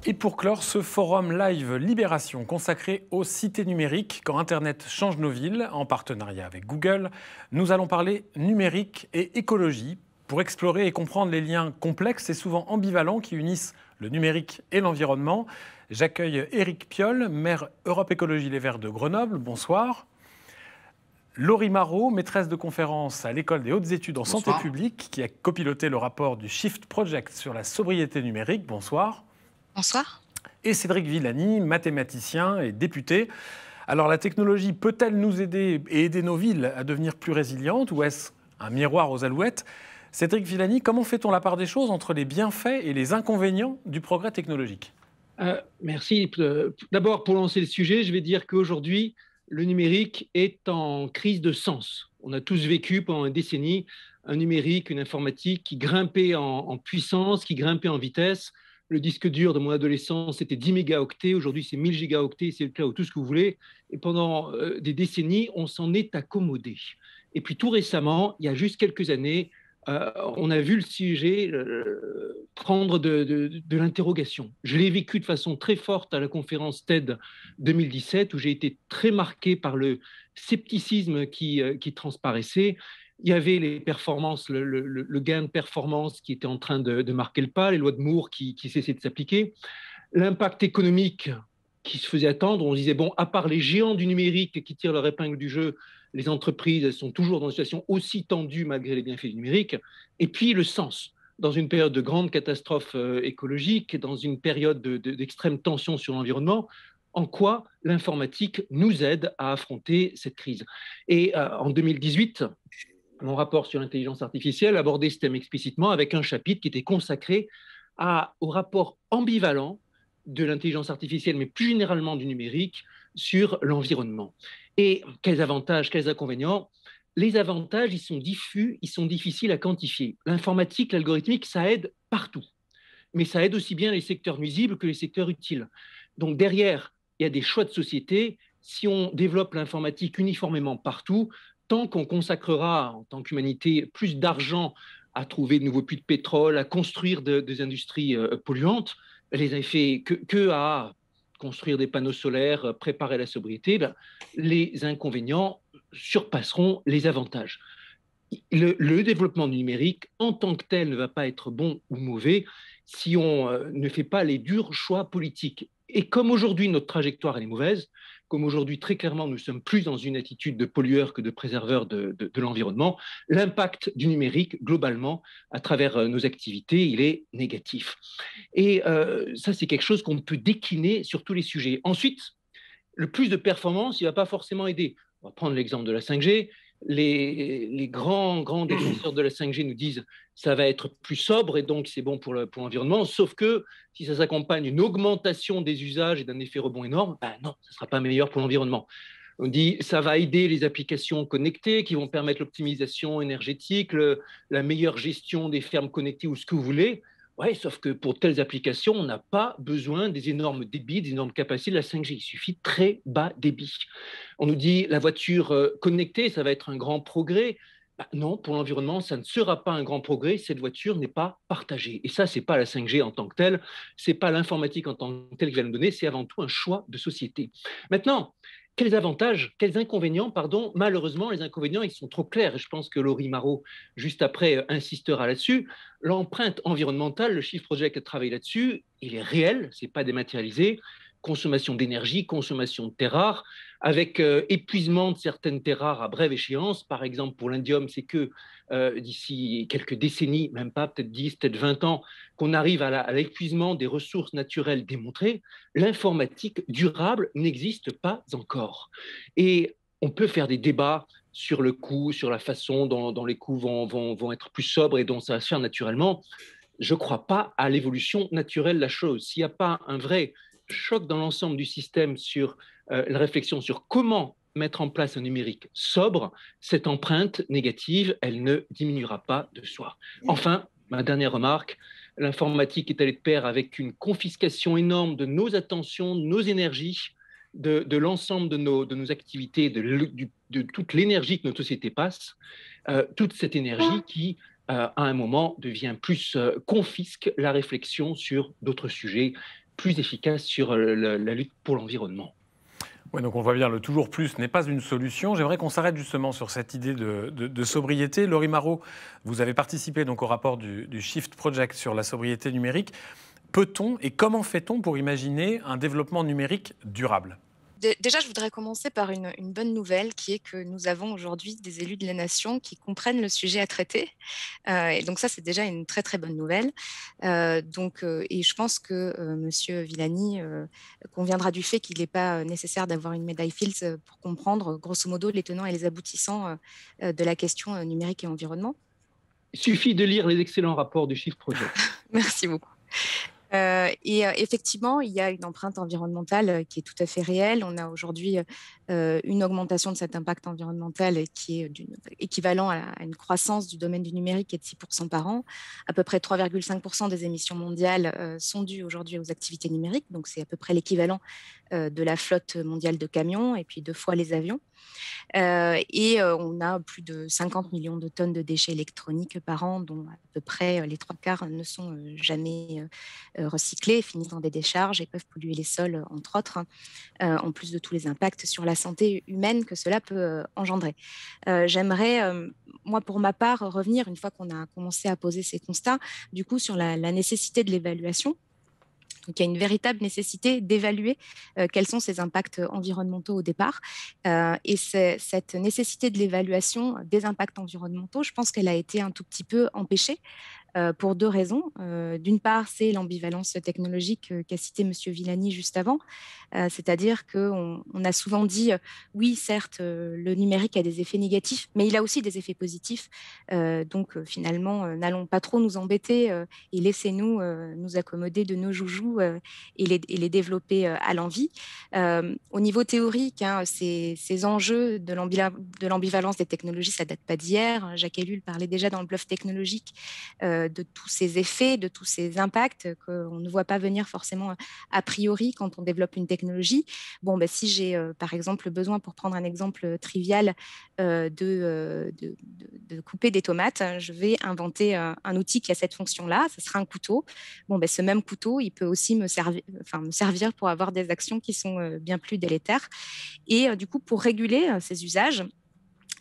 Et pour clore ce forum live Libération consacré aux cités numériques, quand Internet change nos villes, en partenariat avec Google, nous allons parler numérique et écologie pour explorer et comprendre les liens complexes et souvent ambivalents qui unissent le numérique et l'environnement. J'accueille Éric Piolle, maire Europe Écologie Les Verts de Grenoble. Bonsoir. Laurie Marot, maîtresse de conférence à l'École des hautes études en santé publique, qui a copiloté le rapport du Shift Project sur la sobriété numérique. Bonsoir. Bonsoir. Et Cédric Villani, mathématicien et député. Alors la technologie peut-elle nous aider et aider nos villes à devenir plus résilientes ou est-ce un miroir aux alouettes ? Cédric Villani, comment fait-on la part des choses entre les bienfaits et les inconvénients du progrès technologique ? Merci. D'abord, pour lancer le sujet, je vais dire qu'aujourd'hui, le numérique est en crise de sens. On a tous vécu pendant une décennie un numérique, une informatique qui grimpait en puissance, qui grimpait en vitesse. Le disque dur de mon adolescence, c'était 10 mégaoctets. Aujourd'hui, c'est 1000 gigaoctets, c'est le cloud, tout ce que vous voulez. Et pendant des décennies, on s'en est accommodé. Et puis tout récemment, il y a juste quelques années, on a vu le sujet prendre de l'interrogation. Je l'ai vécu de façon très forte à la conférence TED 2017, où j'ai été très marqué par le scepticisme qui transparaissait. Il y avait les performances, le gain de performance qui était en train de marquer le pas, les lois de Moore qui cessaient de s'appliquer, l'impact économique qui se faisait attendre. On se disait, bon, à part les géants du numérique qui tirent leur épingle du jeu, les entreprises sont toujours dans une situation aussi tendue malgré les bienfaits du numérique. Et puis le sens, dans une période de grande catastrophe écologique, dans une période d'extrême tension sur l'environnement, en quoi l'informatique nous aide à affronter cette crise. Et en 2018, mon rapport sur l'intelligence artificielle abordait ce thème explicitement avec un chapitre qui était consacré au rapport ambivalent de l'intelligence artificielle, mais plus généralement du numérique, sur l'environnement. Et quels avantages, quels inconvénients ? Les avantages, ils sont diffus, ils sont difficiles à quantifier. L'informatique, l'algorithmique, ça aide partout. Mais ça aide aussi bien les secteurs nuisibles que les secteurs utiles. Donc derrière, il y a des choix de société. Si on développe l'informatique uniformément partout, tant qu'on consacrera en tant qu'humanité plus d'argent à trouver de nouveaux puits de pétrole, à construire des industries polluantes, les effets que à construire des panneaux solaires, préparer la sobriété, les inconvénients surpasseront les avantages. Le développement du numérique en tant que tel ne va pas être bon ou mauvais si on ne fait pas les durs choix politiques. Et comme aujourd'hui notre trajectoire elle est mauvaise, comme aujourd'hui très clairement nous sommes plus dans une attitude de pollueur que de préserveur de l'environnement, l'impact du numérique globalement à travers nos activités, il est négatif. Et ça c'est quelque chose qu'on peut décliner sur tous les sujets. Ensuite, le plus de performance, il ne va pas forcément aider. On va prendre l'exemple de la 5G. Les grands défenseurs de la 5G nous disent ça va être plus sobre et donc c'est bon pour l'environnement, sauf que si ça s'accompagne d'une augmentation des usages et d'un effet rebond énorme, non, ça ne sera pas meilleur pour l'environnement. On dit ça va aider les applications connectées qui vont permettre l'optimisation énergétique, la meilleure gestion des fermes connectées ou ce que vous voulez. Oui, sauf que pour telles applications, on n'a pas besoin des énormes débits, des énormes capacités de la 5G. Il suffit de très bas débit. On nous dit la voiture connectée, ça va être un grand progrès. Non, pour l'environnement, ça ne sera pas un grand progrès. Cette voiture n'est pas partagée. Et ça, ce n'est pas la 5G en tant que telle, ce n'est pas l'informatique en tant que telle qui va nous donner, c'est avant tout un choix de société. Maintenant, quels avantages, quels inconvénients, pardon, malheureusement, les inconvénients, ils sont trop clairs. Et je pense que Laurie Marot, juste après, insistera là-dessus. L'empreinte environnementale, le Shift Project a travaillé là-dessus, il est réel, ce n'est pas dématérialisé. Consommation d'énergie, consommation de terres rares, avec épuisement de certaines terres rares à brève échéance. Par exemple, pour l'indium, c'est que d'ici quelques décennies, même pas, peut-être 10, peut-être 20 ans, qu'on arrive à l'épuisement des ressources naturelles démontrées. L'informatique durable n'existe pas encore. Et on peut faire des débats sur le coût, sur la façon dont les coûts vont être plus sobres et dont ça va se faire naturellement. Je ne crois pas à l'évolution naturelle de la chose. S'il n'y a pas un vrai choc dans l'ensemble du système sur la réflexion sur comment mettre en place un numérique sobre, cette empreinte négative, elle ne diminuera pas de soi. Enfin, Ma dernière remarque, l'informatique est allée de pair avec une confiscation énorme de nos attentions, de nos énergies, de l'ensemble de nos activités, de toute l'énergie que notre société passe, toute cette énergie qui, à un moment, devient plus, confisque la réflexion sur d'autres sujets plus efficaces sur la lutte pour l'environnement. Ouais, donc on voit bien, le toujours plus n'est pas une solution. J'aimerais qu'on s'arrête justement sur cette idée de sobriété. Laurie Marot, vous avez participé donc au rapport du Shift Project sur la sobriété numérique. Peut-on et comment fait-on pour imaginer un développement numérique durable ? Déjà, je voudrais commencer par une bonne nouvelle qui est que nous avons aujourd'hui des élus de la nation qui comprennent le sujet à traiter. Et donc ça, c'est déjà une très très bonne nouvelle. Et je pense que Monsieur Villani conviendra du fait qu'il n'est pas nécessaire d'avoir une médaille Fields pour comprendre grosso modo les tenants et les aboutissants de la question numérique et environnement. Il suffit de lire les excellents rapports du Shift Project. Merci beaucoup. Effectivement, il y a une empreinte environnementale qui est tout à fait réelle. On a aujourd'hui une augmentation de cet impact environnemental qui est équivalent à une croissance du domaine du numérique qui est de 6% par an. À peu près 3,5% des émissions mondiales sont dues aujourd'hui aux activités numériques. Donc, c'est à peu près l'équivalent de la flotte mondiale de camions et puis 2 fois les avions. On a plus de 50 millions de tonnes de déchets électroniques par an, dont à peu près les 3/4 ne sont jamais recyclés, finissent dans des décharges et peuvent polluer les sols, entre autres, en plus de tous les impacts sur la santé humaine que cela peut engendrer. J'aimerais, moi, pour ma part, revenir, une fois qu'on a commencé à poser ces constats, du coup, sur la nécessité de l'évaluation. Donc, il y a une véritable nécessité d'évaluer quels sont ces impacts environnementaux au départ. Et cette nécessité de l'évaluation des impacts environnementaux, je pense qu'elle a été un tout petit peu empêchée pour 2 raisons. D'une part, c'est l'ambivalence technologique qu'a cité M. Villani juste avant. C'est-à-dire qu'on a souvent dit, oui, certes, le numérique a des effets négatifs, mais il a aussi des effets positifs. Finalement, n'allons pas trop nous embêter et laissez-nous nous accommoder de nos joujoux et les développer à l'envi. Au niveau théorique, ces enjeux de l'ambivalence des technologies, ça ne date pas d'hier. Jacques Ellul parlait déjà dans le bluff technologique de tous ces effets, de tous ces impacts qu'on ne voit pas venir forcément a priori quand on développe une technologie. Si j'ai par exemple besoin, pour prendre un exemple trivial, de couper des tomates, je vais inventer un outil qui a cette fonction-là, ce sera un couteau. Ce même couteau, il peut aussi me servir pour avoir des actions qui sont bien plus délétères. Et du coup, pour réguler ces usages,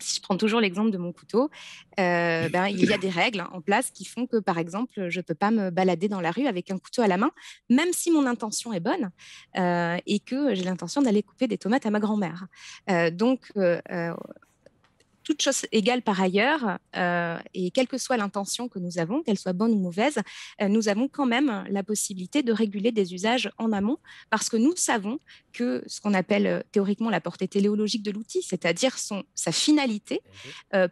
si je prends toujours l'exemple de mon couteau, il y a des règles en place qui font que, par exemple, je ne peux pas me balader dans la rue avec un couteau à la main, même si mon intention est bonne et que j'ai l'intention d'aller couper des tomates à ma grand-mère. Toute chose égale par ailleurs, et quelle que soit l'intention que nous avons, qu'elle soit bonne ou mauvaise, nous avons quand même la possibilité de réguler des usages en amont parce que nous savons que ce qu'on appelle théoriquement la portée téléologique de l'outil, c'est-à-dire sa finalité,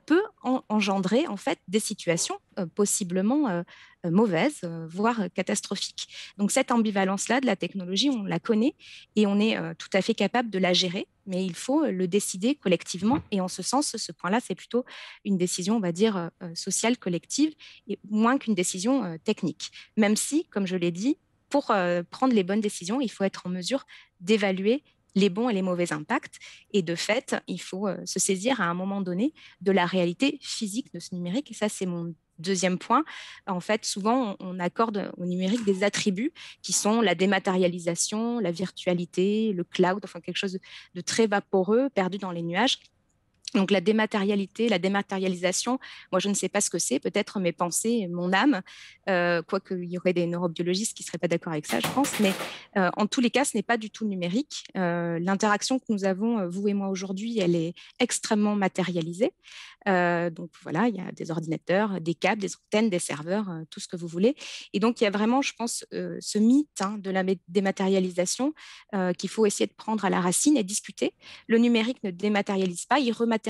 peut engendrer en fait des situations possiblement mauvaises, voire catastrophiques. Donc cette ambivalence-là de la technologie, on la connaît et on est tout à fait capable de la gérer, mais il faut le décider collectivement. Et en ce sens, ce point-là, c'est plutôt une décision, on va dire, sociale, collective, et moins qu'une décision technique. Même si, comme je l'ai dit, pour prendre les bonnes décisions, il faut être en mesure d'évaluer les bons et les mauvais impacts. Et de fait, il faut se saisir à un moment donné de la réalité physique de ce numérique. Et ça, c'est mon deuxième point. En fait, souvent, on accorde au numérique des attributs qui sont la dématérialisation, la virtualité, le cloud, enfin quelque chose de très vaporeux, perdu dans les nuages. Donc la dématérialité, la dématérialisation, moi je ne sais pas ce que c'est, peut-être mes pensées, mon âme, quoique il y aurait des neurobiologistes qui ne seraient pas d'accord avec ça, je pense, mais en tous les cas, ce n'est pas du tout numérique. L'interaction que nous avons, vous et moi aujourd'hui, elle est extrêmement matérialisée. Donc voilà, il y a des ordinateurs, des câbles, des antennes, des serveurs, tout ce que vous voulez. Et donc il y a vraiment, je pense, ce mythe de la dématérialisation qu'il faut essayer de prendre à la racine et discuter. Le numérique ne dématérialise pas, il rematérialise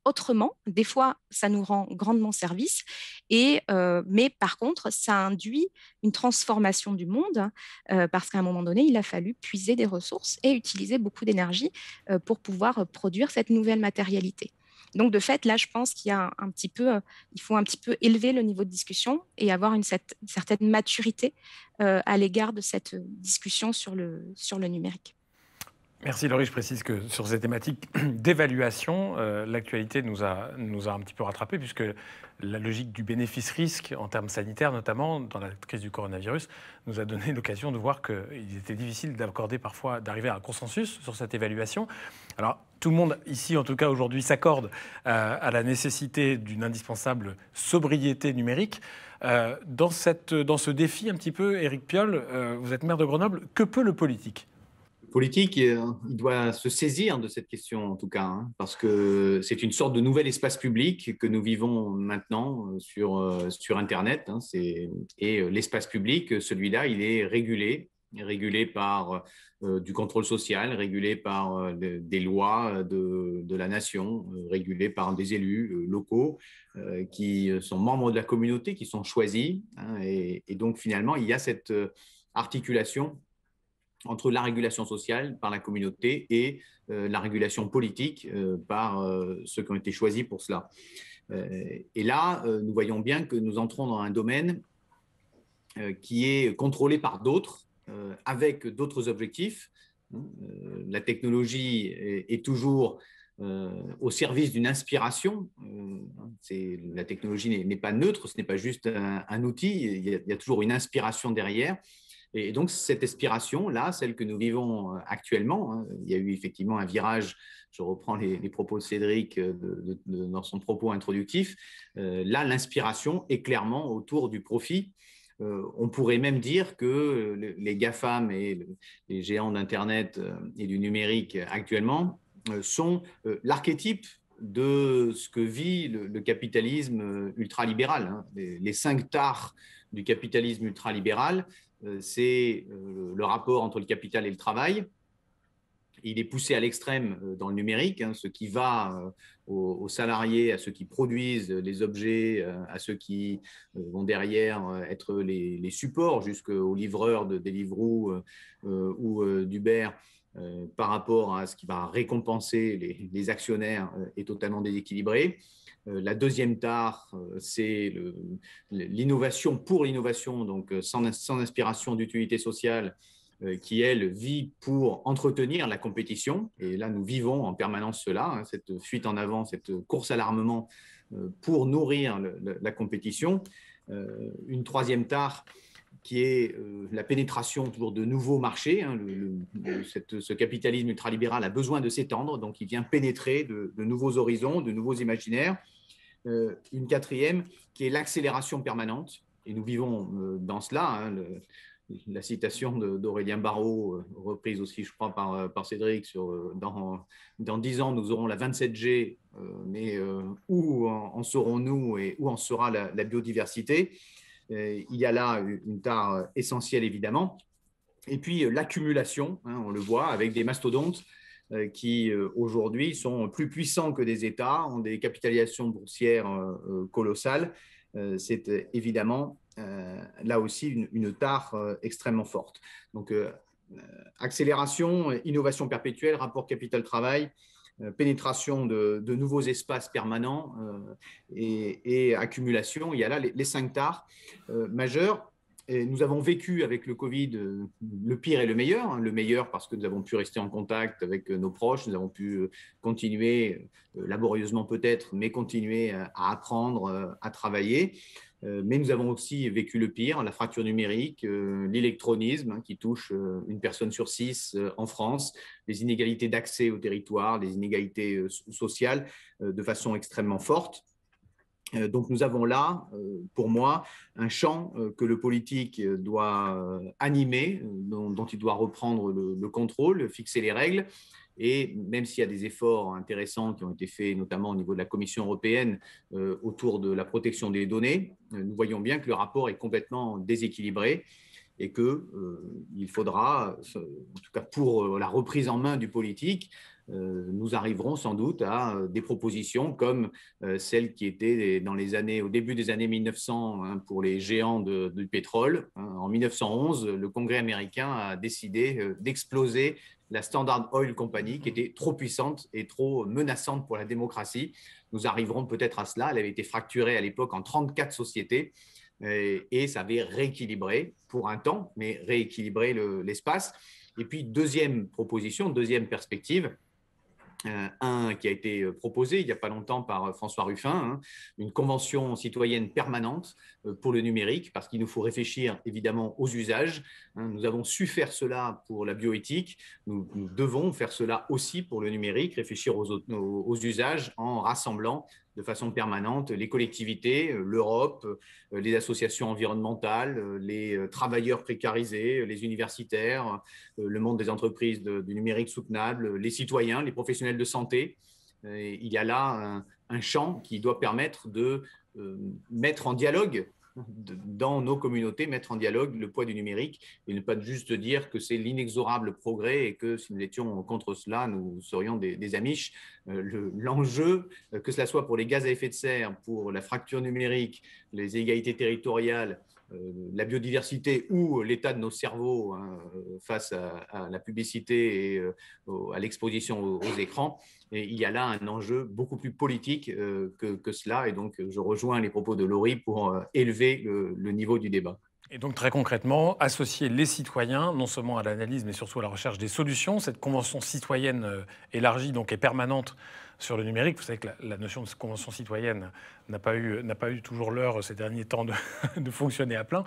autrement. Des fois, ça nous rend grandement service, mais par contre, ça induit une transformation du monde parce qu'à un moment donné, il a fallu puiser des ressources et utiliser beaucoup d'énergie pour pouvoir produire cette nouvelle matérialité. Donc, de fait, là, je pense qu'il y a il faut un petit peu élever le niveau de discussion et avoir une certaine maturité à l'égard de cette discussion sur le numérique. Merci Laurie, je précise que sur ces thématiques d'évaluation, l'actualité nous a un petit peu rattrapés puisque la logique du bénéfice-risque en termes sanitaires, notamment dans la crise du coronavirus, nous a donné l'occasion de voir qu'il était difficile d'arriver à un consensus sur cette évaluation. Alors tout le monde ici, en tout cas aujourd'hui, s'accorde à la nécessité d'une indispensable sobriété numérique. Dans ce défi un petit peu, Éric Piolle, vous êtes maire de Grenoble, que peut le politique ? Politique, il doit se saisir de cette question en tout cas, hein, parce que c'est une sorte de nouvel espace public que nous vivons maintenant sur Internet. Hein, et l'espace public, celui-là, il est régulé par du contrôle social, régulé par des lois de la nation, régulé par des élus locaux qui sont membres de la communauté, qui sont choisis. Hein, et donc finalement, il y a cette articulation entre la régulation sociale par la communauté et la régulation politique par ceux qui ont été choisis pour cela. Et là, nous voyons bien que nous entrons dans un domaine qui est contrôlé par d'autres, avec d'autres objectifs. La technologie est toujours au service d'une inspiration. La technologie n'est pas neutre, ce n'est pas juste un outil, il y a toujours une inspiration derrière. Et donc, cette inspiration-là, celle que nous vivons actuellement, hein, il y a eu effectivement un virage, je reprends les propos de Cédric dans son propos introductif, là, l'inspiration est clairement autour du profit. On pourrait même dire que les GAFAM et les géants d'Internet et du numérique actuellement sont l'archétype de ce que vit le capitalisme ultralibéral. Hein. Les 5 tares du capitalisme ultralibéral, c'est le rapport entre le capital et le travail. Il est poussé à l'extrême dans le numérique, hein, ce qui va aux salariés, à ceux qui produisent les objets, à ceux qui vont derrière être les supports jusqu'aux livreurs de Deliveroo ou d'Uber par rapport à ce qui va récompenser les actionnaires est totalement déséquilibré. La deuxième tare, c'est l'innovation pour l'innovation, donc sans inspiration d'utilité sociale, qui, elle, vit pour entretenir la compétition. Et là, nous vivons en permanence cela, hein, cette fuite en avant, cette course à l'armement pour nourrir la compétition. Une troisième tare qui est la pénétration toujours de nouveaux marchés. Hein, ce capitalisme ultralibéral a besoin de s'étendre, donc il vient pénétrer de nouveaux horizons, de nouveaux imaginaires. Une quatrième qui est l'accélération permanente, et nous vivons dans cela. Hein, la citation d'Aurélien Barraud, reprise aussi, je crois, par Cédric, dans 10 ans, nous aurons la 27G, mais où en serons-nous et où en sera la biodiversité? Il y a là une tare essentielle, évidemment. Et puis l'accumulation, hein, on le voit, avec des mastodontes qui aujourd'hui sont plus puissants que des États, ont des capitalisations boursières colossales. C'est évidemment là aussi une tare extrêmement forte. Donc accélération, innovation perpétuelle, rapport capital-travail, pénétration de nouveaux espaces permanents et accumulation. Il y a là les 5 tares majeures. Et nous avons vécu avec le Covid le pire et le meilleur. Hein. Le meilleur parce que nous avons pu rester en contact avec nos proches, nous avons pu continuer, laborieusement peut-être, mais continuer à apprendre, à travailler. Mais nous avons aussi vécu le pire, la fracture numérique, l'électronisme, hein, qui touche une personne sur 6 en France, les inégalités d'accès au territoire, les inégalités sociales de façon extrêmement forte. Donc nous avons là, pour moi, un champ que le politique doit animer, dont il doit reprendre le contrôle, fixer les règles. Et même s'il y a des efforts intéressants qui ont été faits, notamment au niveau de la Commission européenne, autour de la protection des données, nous voyons bien que le rapport est complètement déséquilibré et qu'il faudra, en tout cas pour la reprise en main du politique, nous arriverons sans doute à des propositions comme celles qui étaient au début des années 1900 pour les géants du pétrole. En 1911, le Congrès américain a décidé d'exploser la Standard Oil Company, qui était trop puissante et trop menaçante pour la démocratie. Nous arriverons peut-être à cela. Elle avait été fracturée à l'époque en 34 sociétés et ça avait rééquilibré pour un temps, mais rééquilibré l'espace. Et puis, deuxième proposition, deuxième perspective, un qui a été proposé il n'y a pas longtemps par François Ruffin, une convention citoyenne permanente pour le numérique, parce qu'il nous faut réfléchir évidemment aux usages. Nous avons su faire cela pour la bioéthique, nous devons faire cela aussi pour le numérique, réfléchir aux usages en rassemblant de façon permanente les collectivités, l'Europe, les associations environnementales, les travailleurs précarisés, les universitaires, le monde des entreprises du numérique soutenable, les citoyens, les professionnels de santé. Il y a là un champ qui doit permettre de mettre en dialogue dans nos communautés, mettre en dialogue le poids du numérique et ne pas juste dire que c'est l'inexorable progrès et que si nous étions contre cela, nous serions des amiches. L'enjeu, que cela soit pour les gaz à effet de serre, pour la fracture numérique, les inégalités territoriales, la biodiversité ou l'état de nos cerveaux face à la publicité et à l'exposition aux écrans, et il y a là un enjeu beaucoup plus politique que cela. Et donc, je rejoins les propos de Laurie pour élever le niveau du débat. Et donc, très concrètement, associer les citoyens, non seulement à l'analyse, mais surtout à la recherche des solutions. Cette convention citoyenne élargie donc, est permanente sur le numérique. Vous savez que la notion de convention citoyenne n'a pas eu toujours l'heure ces derniers temps de fonctionner à plein.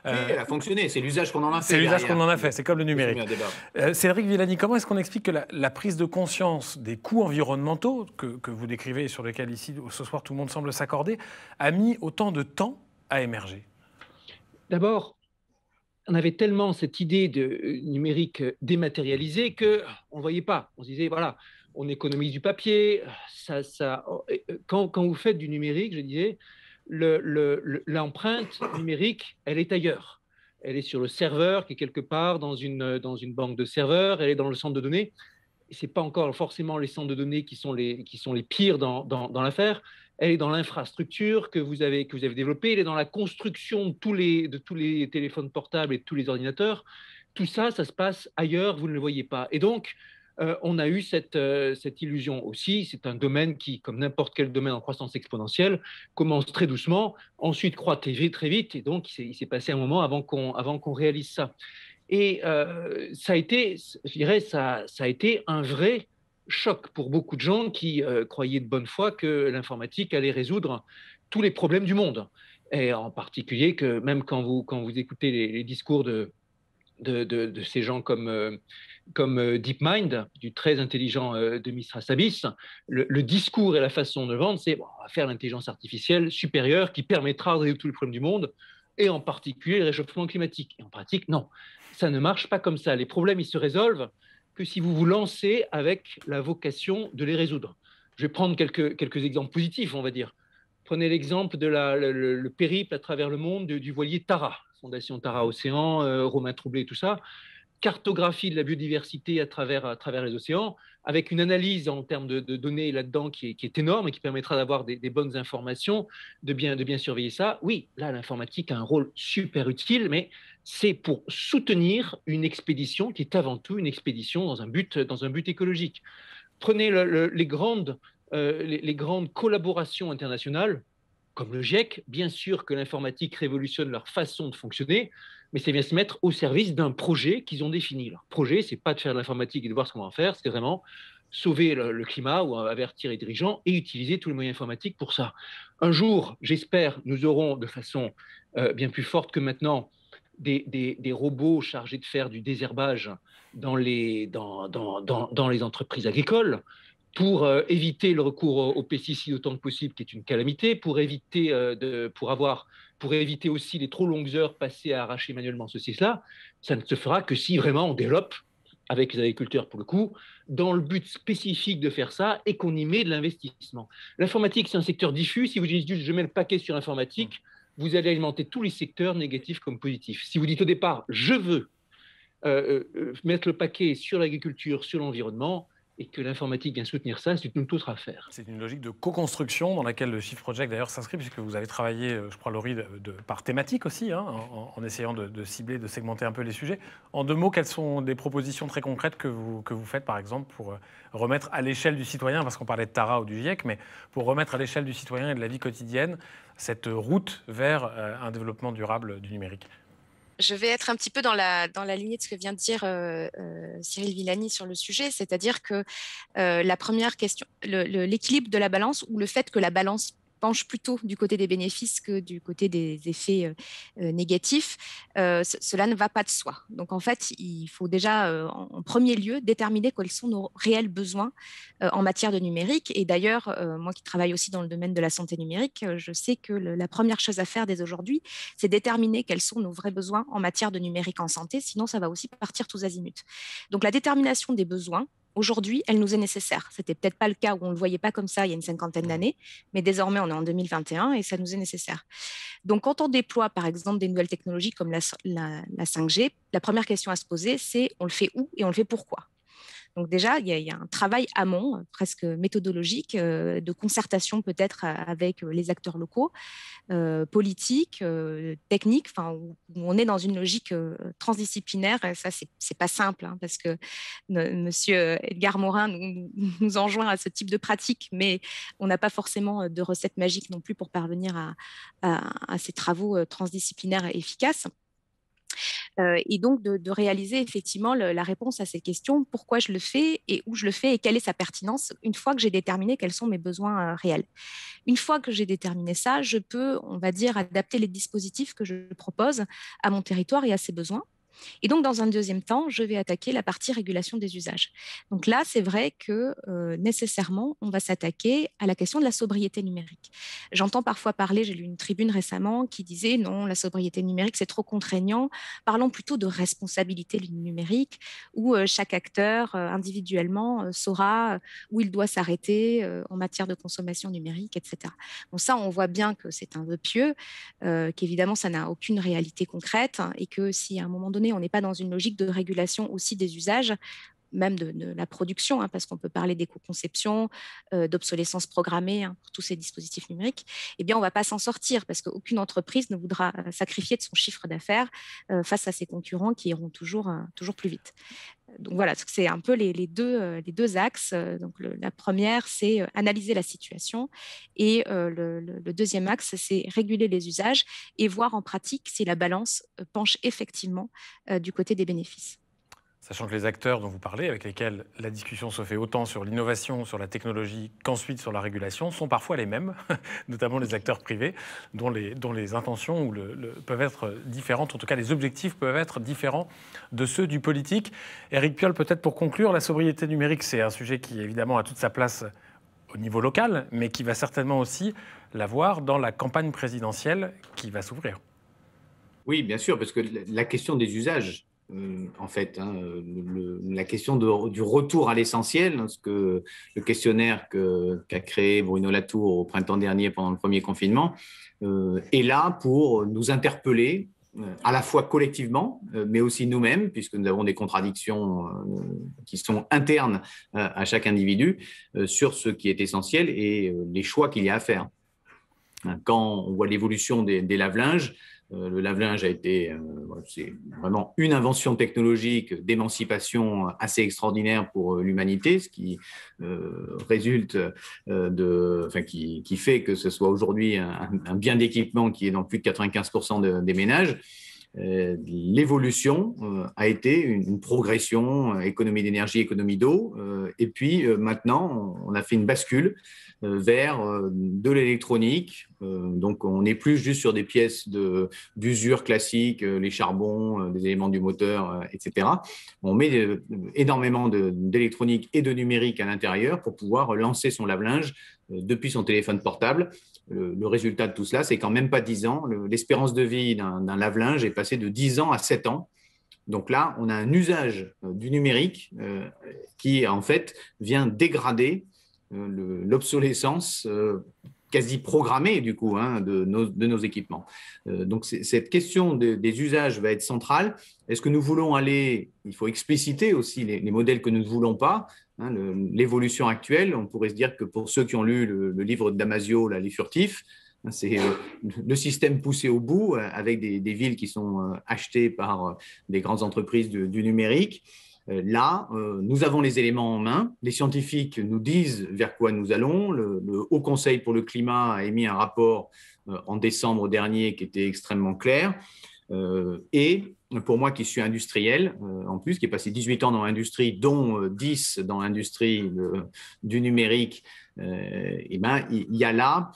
Oui, elle a fonctionné, c'est l'usage qu'on en a fait. C'est l'usage qu'on en a fait, c'est comme le numérique. Cédric Villani, comment est-ce qu'on explique que la prise de conscience des coûts environnementaux, que vous décrivez et sur lesquels ici, ce soir, tout le monde semble s'accorder, a mis autant de temps à émerger? D'abord, on avait tellement cette idée de numérique dématérialisé qu'on ne voyait pas. On se disait, voilà, on économise du papier. Quand vous faites du numérique, je disais, l'empreinte numérique, elle est ailleurs. Elle est sur le serveur qui est quelque part dans une banque de serveurs, elle est dans le centre de données. Ce n'est pas encore forcément les centres de données qui sont les pires dans l'affaire. Elle est dans l'infrastructure que vous avez développée, elle est dans la construction de tous les téléphones portables et de tous les ordinateurs. Tout ça, ça se passe ailleurs, vous ne le voyez pas. Et donc, on a eu cette illusion aussi. C'est un domaine qui, comme n'importe quel domaine en croissance exponentielle, commence très doucement, ensuite croît très vite. Et donc, il s'est passé un moment avant qu'on réalise ça. Et ça a été, je dirais, ça a été un vrai choc pour beaucoup de gens qui croyaient de bonne foi que l'informatique allait résoudre tous les problèmes du monde. Et en particulier que même quand vous écoutez les discours de ces gens comme DeepMind, du très intelligent Demis Hassabis, le discours et la façon de vendre, c'est on va faire l'intelligence artificielle supérieure qui permettra de résoudre tous les problèmes du monde, et en particulier le réchauffement climatique. Et en pratique, non, ça ne marche pas comme ça. Les problèmes, ils se résolvent que si vous vous lancez avec la vocation de les résoudre. Je vais prendre quelques exemples positifs, on va dire. Prenez l'exemple de le périple à travers le monde du voilier Tara, Fondation Tara Océan, Romain Troublé, tout ça. Cartographie de la biodiversité à travers les océans, avec une analyse en termes de données là-dedans qui est énorme et qui permettra d'avoir des bonnes informations, de bien surveiller ça. Oui, là, l'informatique a un rôle super utile, mais c'est pour soutenir une expédition qui est avant tout une expédition dans un but écologique. Prenez les grandes collaborations internationales, comme le GIEC. Bien sûr que l'informatique révolutionne leur façon de fonctionner, mais c'est bien se mettre au service d'un projet qu'ils ont défini. Leur projet, ce n'est pas de faire de l'informatique et de voir ce qu'on va en faire, c'est vraiment sauver le climat ou avertir les dirigeants et utiliser tous les moyens informatiques pour ça. Un jour, j'espère, nous aurons de façon bien plus forte que maintenant des robots chargés de faire du désherbage dans les entreprises agricoles, pour éviter le recours aux pesticides autant que possible, qui est une calamité, pour éviter aussi les trop longues heures passées à arracher manuellement ceci et cela. Ça ne se fera que si vraiment on développe, avec les agriculteurs pour le coup, dans le but spécifique de faire ça et qu'on y met de l'investissement. L'informatique, c'est un secteur diffus. Si vous dites juste « je mets le paquet sur l'informatique », vous allez alimenter tous les secteurs négatifs comme positifs. Si vous dites au départ « je veux mettre le paquet sur l'agriculture, sur l'environnement », et que l'informatique vient soutenir ça, c'est une toute autre affaire. C'est une logique de co-construction dans laquelle le Shift Project d'ailleurs s'inscrit, puisque vous avez travaillé, je crois, Laurie, par thématique aussi, hein, en essayant de cibler, de segmenter un peu les sujets. En 2 mots, quelles sont des propositions très concrètes que vous faites, par exemple, pour remettre à l'échelle du citoyen, parce qu'on parlait de Tara ou du GIEC, mais pour remettre à l'échelle du citoyen et de la vie quotidienne cette route vers un développement durable du numérique? Je vais être un petit peu dans la lignée de ce que vient de dire Cyril Villani sur le sujet, c'est-à-dire que la première question, l'équilibre de la balance ou le fait que la balance penche plutôt du côté des bénéfices que du côté des effets négatifs, cela ne va pas de soi. Donc en fait, il faut déjà en premier lieu déterminer quels sont nos réels besoins en matière de numérique. Et d'ailleurs, moi qui travaille aussi dans le domaine de la santé numérique, je sais que la première chose à faire dès aujourd'hui, c'est déterminer quels sont nos vrais besoins en matière de numérique en santé, sinon ça va aussi partir tous azimuts. Donc la détermination des besoins, aujourd'hui, elle nous est nécessaire. Ce n'était peut-être pas le cas où on ne le voyait pas comme ça il y a une 50aine d'années, mais désormais on est en 2021 et ça nous est nécessaire. Donc quand on déploie par exemple des nouvelles technologies comme la 5G, la première question à se poser, c'est on le fait où et on le fait pourquoi? Donc déjà, il y a un travail amont, presque méthodologique, de concertation peut-être avec les acteurs locaux, politiques, techniques, où on est dans une logique transdisciplinaire. Et ça, c'est pas simple, hein, parce que Monsieur Edgar Morin nous enjoint à ce type de pratique, mais on n'a pas forcément de recette magique non plus pour parvenir à ces travaux transdisciplinaires efficaces. Et donc de réaliser effectivement la réponse à ces questions, pourquoi je le fais et où je le fais et quelle est sa pertinence, une fois que j'ai déterminé quels sont mes besoins réels. Une fois que j'ai déterminé ça, je peux, on va dire, adapter les dispositifs que je propose à mon territoire et à ses besoins. Et donc, dans un deuxième temps, je vais attaquer la partie régulation des usages. Donc là, c'est vrai que nécessairement, on va s'attaquer à la question de la sobriété numérique. J'entends parfois parler, j'ai lu une tribune récemment qui disait non, la sobriété numérique, c'est trop contraignant. Parlons plutôt de responsabilité numérique, où chaque acteur individuellement saura où il doit s'arrêter en matière de consommation numérique, etc. Donc ça, on voit bien que c'est un vœu pieux, qu'évidemment, ça n'a aucune réalité concrète et que si à un moment donné, on n'est pas dans une logique de régulation aussi des usages, même de la production, hein, parce qu'on peut parler d'éco-conception, d'obsolescence programmée pour tous ces dispositifs numériques, eh bien, on ne va pas s'en sortir parce qu'aucune entreprise ne voudra sacrifier de son chiffre d'affaires face à ses concurrents qui iront toujours plus vite. Donc voilà, c'est un peu les deux axes. Donc la première, c'est analyser la situation et le deuxième axe, c'est réguler les usages et voir en pratique si la balance penche effectivement du côté des bénéfices. Sachant que les acteurs dont vous parlez, avec lesquels la discussion se fait autant sur l'innovation, sur la technologie, qu'ensuite sur la régulation, sont parfois les mêmes, notamment les acteurs privés, dont les intentions peuvent être différentes, en tout cas les objectifs peuvent être différents de ceux du politique. Éric Piolle, peut-être pour conclure, la sobriété numérique, c'est un sujet qui évidemment a toute sa place au niveau local, mais qui va certainement aussi l'avoir dans la campagne présidentielle qui va s'ouvrir. Oui, bien sûr, parce que la question des usages, en fait, hein, la question du retour à l'essentiel, ce que le questionnaire qu'a créé Bruno Latour au printemps dernier pendant le premier confinement, est là pour nous interpeller à la fois collectivement, mais aussi nous-mêmes, puisque nous avons des contradictions qui sont internes à chaque individu sur ce qui est essentiel et les choix qu'il y a à faire. Quand on voit l'évolution des lave-linges, le lave-linge a été, c'est vraiment une invention technologique d'émancipation assez extraordinaire pour l'humanité, ce qui résulte qui fait que ce soit aujourd'hui un bien d'équipement qui est dans plus de 95% des ménages. L'évolution a été une progression, économie d'énergie, économie d'eau, et puis maintenant on a fait une bascule vers de l'électronique. Donc on n'est plus juste sur des pièces d'usure classiques, les charbons, des éléments du moteur, etc. On met énormément d'électronique et de numérique à l'intérieur pour pouvoir lancer son lave-linge depuis son téléphone portable. Le résultat de tout cela, c'est qu'en même pas 10 ans, l'espérance de vie d'un lave-linge est passée de 10 ans à 7 ans. Donc là, on a un usage du numérique qui, en fait, vient dégrader l'obsolescence quasi programmée du coup de nos équipements. Donc cette question des usages va être centrale. Est-ce que nous voulons aller, il faut expliciter aussi les modèles que nous ne voulons pas, l'évolution actuelle. On pourrait se dire que pour ceux qui ont lu le livre de Damasio, là, Les Furtifs, c'est le système poussé au bout avec des villes qui sont achetées par des grandes entreprises du numérique. Là, nous avons les éléments en main. Les scientifiques nous disent vers quoi nous allons. Le Haut Conseil pour le climat a émis un rapport en décembre dernier qui était extrêmement clair. Et pour moi qui suis industriel, en plus, qui ai passé 18 ans dans l'industrie, dont 10 dans l'industrie du numérique, il y a là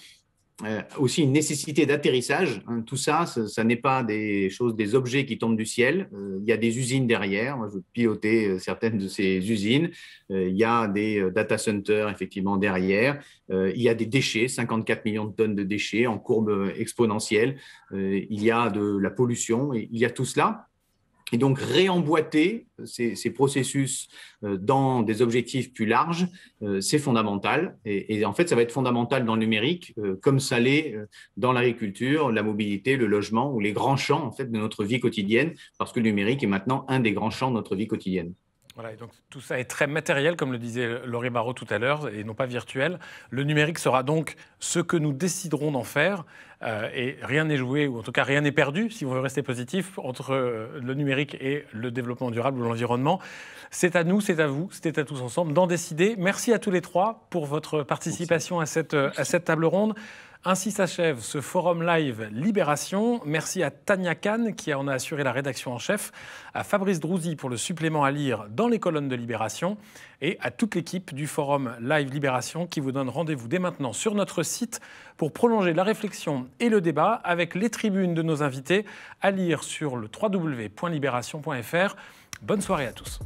aussi une nécessité d'atterrissage. Tout ça, ça n'est pas des choses, des objets qui tombent du ciel. Il y a des usines derrière. Moi, je pilotais certaines de ces usines. Il y a des data centers, effectivement, derrière. Il y a des déchets, 54 millions de tonnes de déchets en courbe exponentielle. Il y a de la pollution. Il y a tout cela. Et donc, réemboîter ces processus dans des objectifs plus larges, c'est fondamental. Et en fait, ça va être fondamental dans le numérique, comme ça l'est dans l'agriculture, la mobilité, le logement ou les grands champs en fait, de notre vie quotidienne, parce que le numérique est maintenant un des grands champs de notre vie quotidienne. Voilà, et donc tout ça est très matériel, comme le disait Laurie Barraud tout à l'heure, et non pas virtuel. Le numérique sera donc ce que nous déciderons d'en faire, et rien n'est joué, ou en tout cas rien n'est perdu, si on veut rester positif, entre le numérique et le développement durable ou l'environnement. C'est à nous, c'est à vous, c'était à tous ensemble d'en décider. Merci à tous les trois pour votre participation à cette table ronde. Ainsi s'achève ce forum live Libération. Merci à Tania Kahn qui en a assuré la rédaction en chef, à Fabrice Drouzy pour le supplément à lire dans les colonnes de Libération et à toute l'équipe du forum live Libération qui vous donne rendez-vous dès maintenant sur notre site pour prolonger la réflexion et le débat avec les tribunes de nos invités à lire sur le www.libération.fr. Bonne soirée à tous.